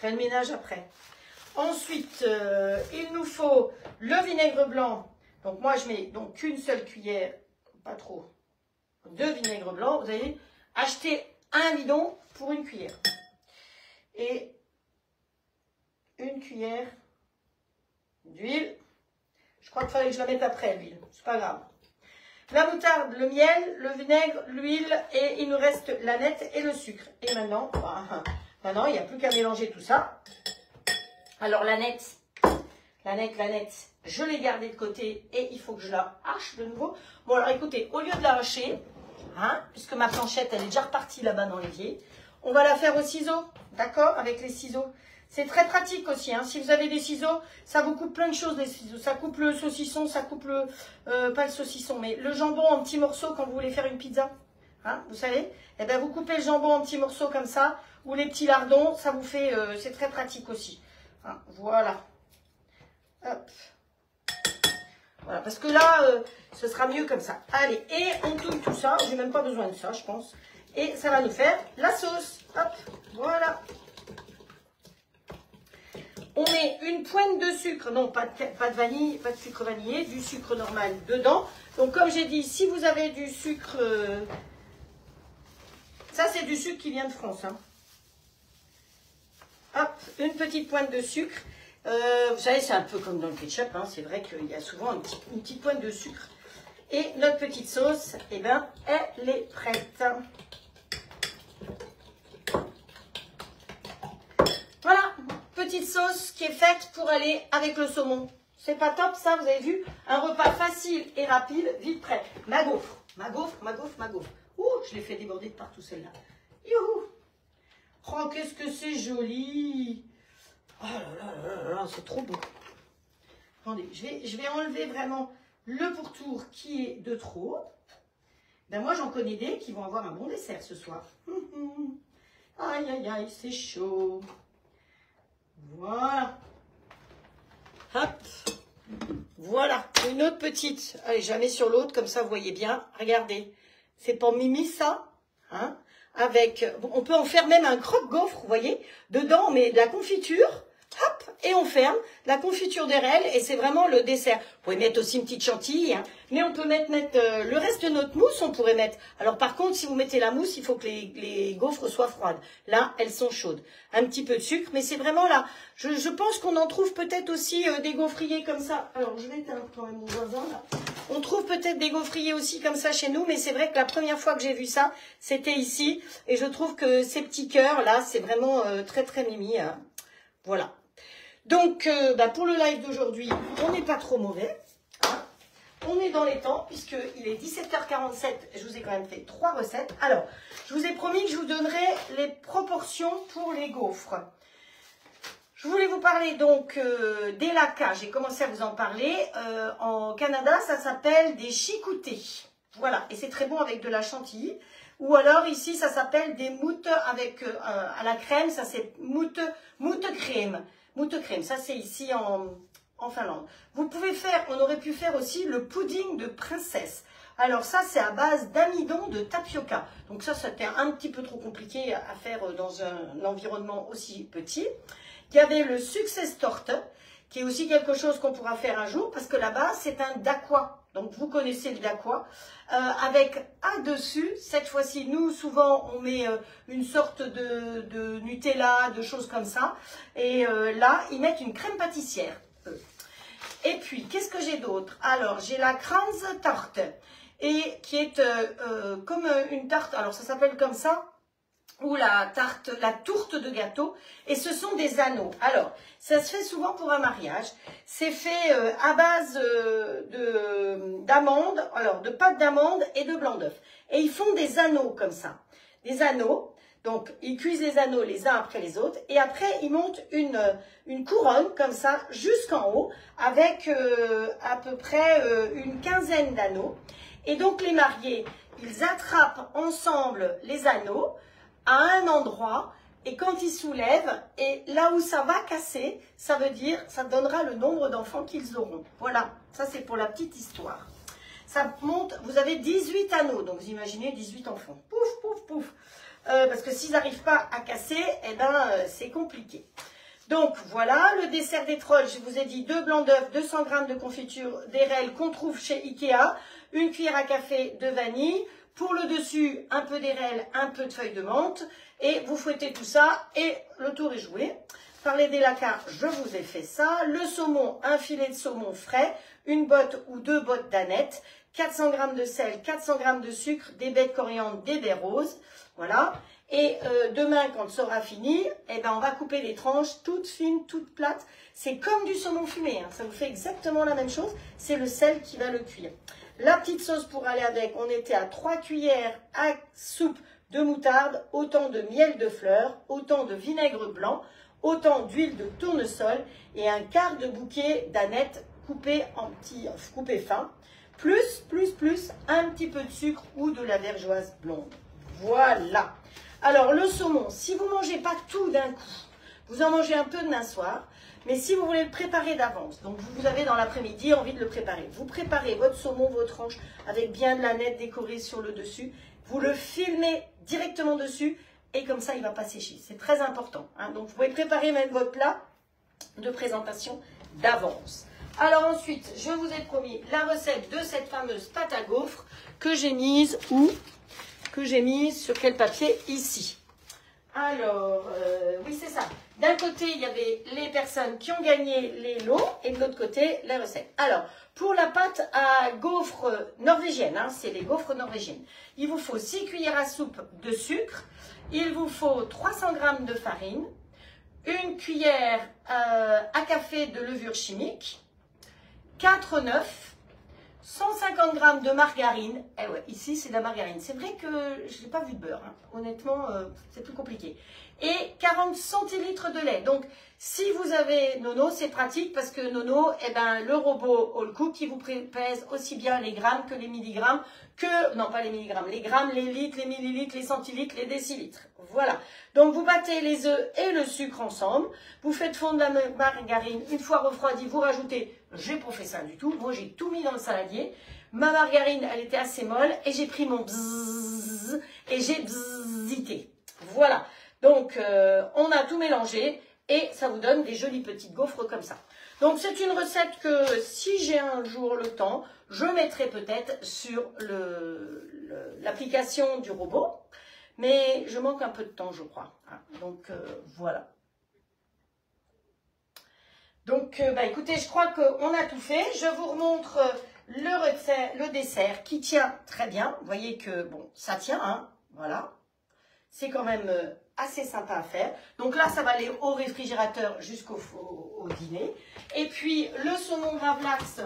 ferai le ménage après. Ensuite, il nous faut le vinaigre blanc. Donc moi, je mets donc une seule cuillère, pas trop, de vinaigre blanc. Vous allez acheter un bidon pour une cuillère. Et une cuillère d'huile. Je crois qu'il fallait que je la mette après, l'huile. C'est pas grave. La moutarde, le miel, le vinaigre, l'huile et il nous reste la nette et le sucre. Et maintenant, il n'y a plus qu'à mélanger tout ça. Alors la nette, je l'ai gardée de côté et il faut que je la hache de nouveau. Bon alors écoutez, au lieu de la hacher, puisque ma planchette elle est déjà repartie là-bas dans l'évier, on va la faire au ciseau, d'accord, avec les ciseaux. C'est très pratique aussi, si vous avez des ciseaux, ça vous coupe plein de choses les ciseaux. Ça coupe le saucisson, ça coupe pas le saucisson, mais le jambon en petits morceaux quand vous voulez faire une pizza. Vous savez, eh bien vous coupez le jambon en petits morceaux comme ça, ou les petits lardons, ça vous fait, c'est très pratique aussi. Voilà. Hop. Voilà, parce que là, ce sera mieux comme ça. Allez, et on touille tout ça. J'ai même pas besoin de ça, je pense. Et ça va nous faire la sauce. Hop, voilà. On met une pointe de sucre, non, pas de vanille, pas de sucre vanillé, du sucre normal dedans. Donc, comme j'ai dit, si vous avez du sucre... ça, c'est du sucre qui vient de France. Hop, une petite pointe de sucre. Vous savez, c'est un peu comme dans le ketchup. C'est vrai qu'il y a souvent une petite pointe de sucre. Et notre petite sauce, eh ben, elle est prête. Voilà, petite sauce qui est faite pour aller avec le saumon. C'est pas top ça, vous avez vu? Un repas facile et rapide, vite prêt. Ma gaufre, ma gaufre, ma gaufre, ma gaufre. Ouh, je l'ai fait déborder de partout celle-là. Youhou! Oh, qu'est-ce que c'est joli! Oh là là, c'est trop beau. Attendez, je vais enlever vraiment le pourtour qui est de trop. Ben moi, j'en connais des qui vont avoir un bon dessert ce soir. Aïe, aïe, aïe, c'est chaud. Voilà. Hop. Voilà. Une autre petite. Allez, je la mets sur l'autre, comme ça, vous voyez bien. Regardez. C'est pas mimi, ça. Avec, on peut en faire même un croque-gaufre, vous voyez. Dedans, on met de la confiture. Hop, et on ferme la confiture d'érel et c'est vraiment le dessert. Vous pouvez mettre aussi une petite chantilly, mais on peut mettre le reste de notre mousse, on pourrait mettre. Alors par contre, si vous mettez la mousse, il faut que les gaufres soient froides. Là, elles sont chaudes. Un petit peu de sucre, mais c'est vraiment là. Je pense qu'on en trouve peut-être aussi des gaufriers comme ça. Alors je vais éteindre quand même mon voisin là. On trouve peut-être des gaufriers aussi comme ça chez nous, mais c'est vrai que la première fois que j'ai vu ça, c'était ici. Et je trouve que ces petits cœurs là, c'est vraiment très très mimi. Voilà. Donc, pour le live d'aujourd'hui, on n'est pas trop mauvais. On est dans les temps, puisqu'il est 17h47. Je vous ai quand même fait 3 recettes. Alors, je vous ai promis que je vous donnerai les proportions pour les gaufres. Je voulais vous parler donc des lacas. J'ai commencé à vous en parler. En Canada, ça s'appelle des chicoutés. Voilà, et c'est très bon avec de la chantilly. Ou alors ici, ça s'appelle des moutes avec à la crème. Ça, c'est moute crème. Moute crème, ça c'est ici en Finlande. Vous pouvez faire, on aurait pu faire aussi le pudding de princesse. Alors ça c'est à base d'amidon de tapioca. Donc ça c'était un petit peu trop compliqué à faire dans un environnement aussi petit. Il y avait le success torte, qui est aussi quelque chose qu'on pourra faire un jour, parce que là-bas c'est un daqua. Donc vous connaissez le daqua, avec dessus, cette fois-ci, nous souvent on met une sorte de Nutella, de choses comme ça, et là ils mettent une crème pâtissière. Et puis qu'est-ce que j'ai d'autre? Alors j'ai la Kranz tarte, et qui est comme une tarte, alors ça s'appelle comme ça, ou la tourte de gâteau, et ce sont des anneaux. Alors, ça se fait souvent pour un mariage. C'est fait à base d'amandes, alors de pâte d'amande et de blanc d'œuf. Et ils font des anneaux comme ça. Des anneaux, donc ils cuisent les anneaux les uns après les autres, et après ils montent une couronne comme ça jusqu'en haut, avec à peu près une quinzaine d'anneaux. Et donc les mariés, ils attrapent ensemble les anneaux, à un endroit, et quand ils soulèvent, et là où ça va casser, ça veut dire, ça donnera le nombre d'enfants qu'ils auront. Voilà, ça c'est pour la petite histoire. Ça monte, vous avez 18 anneaux, donc vous imaginez 18 enfants. Pouf, pouf, pouf. Parce que s'ils n'arrivent pas à casser, eh ben c'est compliqué. Donc voilà, le dessert des trolls, je vous ai dit 2 blancs d'œufs, 200 g de confiture d'érel qu'on trouve chez Ikea, une cuillère à café de vanille, pour le dessus, un peu d'érel, un peu de feuilles de menthe, et vous fouettez tout ça, et le tour est joué. Parler des lacas, je vous ai fait ça. Le saumon, un filet de saumon frais, une botte ou 2 bottes d'aneth, 400 g de sel, 400 g de sucre, des baies de coriandre, des baies roses, voilà. Et demain, quand ce sera fini, eh ben, on va couper les tranches toutes fines, toutes plates. C'est comme du saumon fumé, hein. Ça vous fait exactement la même chose. C'est le sel qui va le cuire. La petite sauce pour aller avec, on était à 3 cuillères à soupe de moutarde, autant de miel de fleurs, autant de vinaigre blanc, autant d'huile de tournesol et un quart de bouquet d'anettes coupé en petits, coupé fin, plus un petit peu de sucre ou de la vergeoise blonde. Voilà. Alors, le saumon, si vous ne mangez pas tout d'un coup, vous en mangez un peu demain soir, mais si vous voulez le préparer d'avance, donc vous avez dans l'après-midi envie de le préparer, vous préparez votre saumon, votre tranche avec bien de l'aneth décorée sur le dessus, vous le filmez directement dessus et comme ça, il ne va pas sécher. C'est très important, hein. Donc, vous pouvez préparer même votre plat de présentation d'avance. Alors ensuite, je vous ai promis la recette de cette fameuse pâte à gaufres que j'ai mise où? Que j'ai mise sur quel papier? Ici. Alors, oui, c'est ça. D'un côté, il y avait les personnes qui ont gagné les lots et de l'autre côté, les recettes. Alors, pour la pâte à gaufres norvégienne, hein, c'est les gaufres norvégiennes, il vous faut 6 cuillères à soupe de sucre, il vous faut 300 g de farine, une cuillère à café de levure chimique, 4 œufs, 150 g de margarine. Eh ouais, ici c'est de la margarine. C'est vrai que je n'ai pas vu de beurre, hein. Honnêtement, c'est plus compliqué. Et 40 centilitres de lait. Donc, si vous avez Nono, c'est pratique parce que Nono, eh ben, le robot All Cook qui vous pèse aussi bien les grammes que les milligrammes, non pas les milligrammes, les grammes, les litres, les millilitres, les centilitres, les décilitres. Voilà. Donc, vous battez les œufs et le sucre ensemble. Vous faites fondre la margarine. Une fois refroidie, vous rajoutez, j'ai pas fait ça du tout. Moi, j'ai tout mis dans le saladier. Ma margarine, elle était assez molle et j'ai pris mon bzzz et j'ai bzzité. Voilà. Donc, on a tout mélangé et ça vous donne des jolies petites gaufres comme ça. Donc, c'est une recette que si j'ai un jour le temps, je mettrai peut-être sur l'application du robot. Mais je manque un peu de temps, je crois. Donc, voilà. Donc, écoutez, je crois qu'on a tout fait. Je vous remontre le dessert qui tient très bien. Vous voyez que, bon, ça tient, hein. Voilà. C'est quand même assez sympa à faire. Donc là, ça va aller au réfrigérateur jusqu'au dîner. Et puis, le saumon gravlax,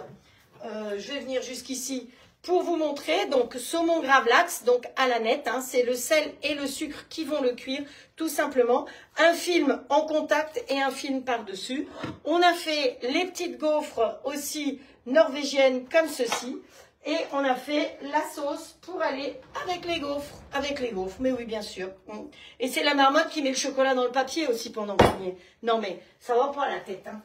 je vais venir jusqu'ici pour vous montrer. Donc, saumon gravlax, donc à l'aneth, hein, c'est le sel et le sucre qui vont le cuire, tout simplement. Un film en contact et un film par-dessus. On a fait les petites gaufres aussi norvégiennes comme ceci. Et on a fait la sauce pour aller avec les gaufres. Avec les gaufres, mais oui, bien sûr. Et c'est la marmotte qui met le chocolat dans le papier aussi pendant qu'on y est. Non, mais ça va pas à la tête, hein.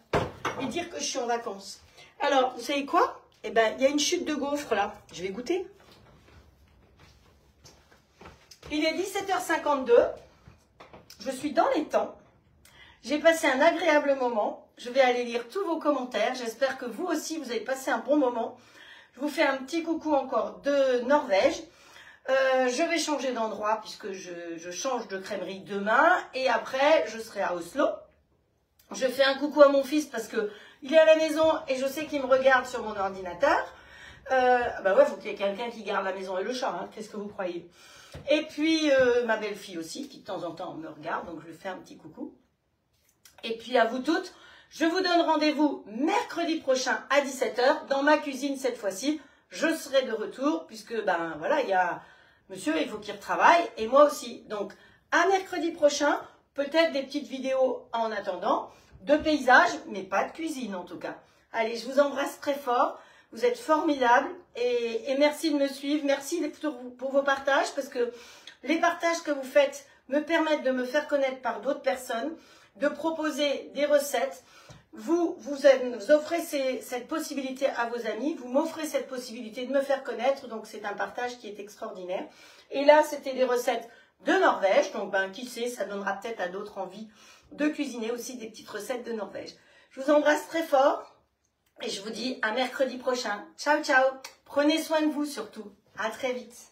Et dire que je suis en vacances. Alors, vous savez quoi? Eh bien, il y a une chute de gaufres là. Je vais goûter. Il est 17h52. Je suis dans les temps. J'ai passé un agréable moment. Je vais aller lire tous vos commentaires. J'espère que vous aussi, vous avez passé un bon moment. Je vous fais un petit coucou encore de Norvège. Je vais changer d'endroit puisque je change de crèmerie demain. Et après, je serai à Oslo. Je fais un coucou à mon fils parce qu'il est à la maison et je sais qu'il me regarde sur mon ordinateur. Bah ouais, il faut qu'il y ait quelqu'un qui garde la maison et le chat. Hein, qu'est-ce que vous croyez? Et puis, ma belle-fille aussi, qui de temps en temps me regarde. Donc, je lui fais un petit coucou. Et puis, à vous toutes. Je vous donne rendez-vous mercredi prochain à 17 h dans ma cuisine cette fois-ci. Je serai de retour puisque, ben voilà, il y a monsieur, il faut qu'il retravaille et moi aussi. Donc, à mercredi prochain, peut-être des petites vidéos en attendant, de paysages, mais pas de cuisine en tout cas. Allez, je vous embrasse très fort. Vous êtes formidables et merci de me suivre. Merci pour vos partages parce que les partages que vous faites me permettent de me faire connaître par d'autres personnes, de proposer des recettes. Vous offrez cette possibilité à vos amis, vous m'offrez cette possibilité de me faire connaître, donc c'est un partage qui est extraordinaire. Et là, c'était des recettes de Norvège. Donc, ben, qui sait, ça donnera peut-être à d'autres envie de cuisiner aussi des petites recettes de Norvège. Je vous embrasse très fort et je vous dis à mercredi prochain. Ciao, ciao. Prenez soin de vous surtout. À très vite.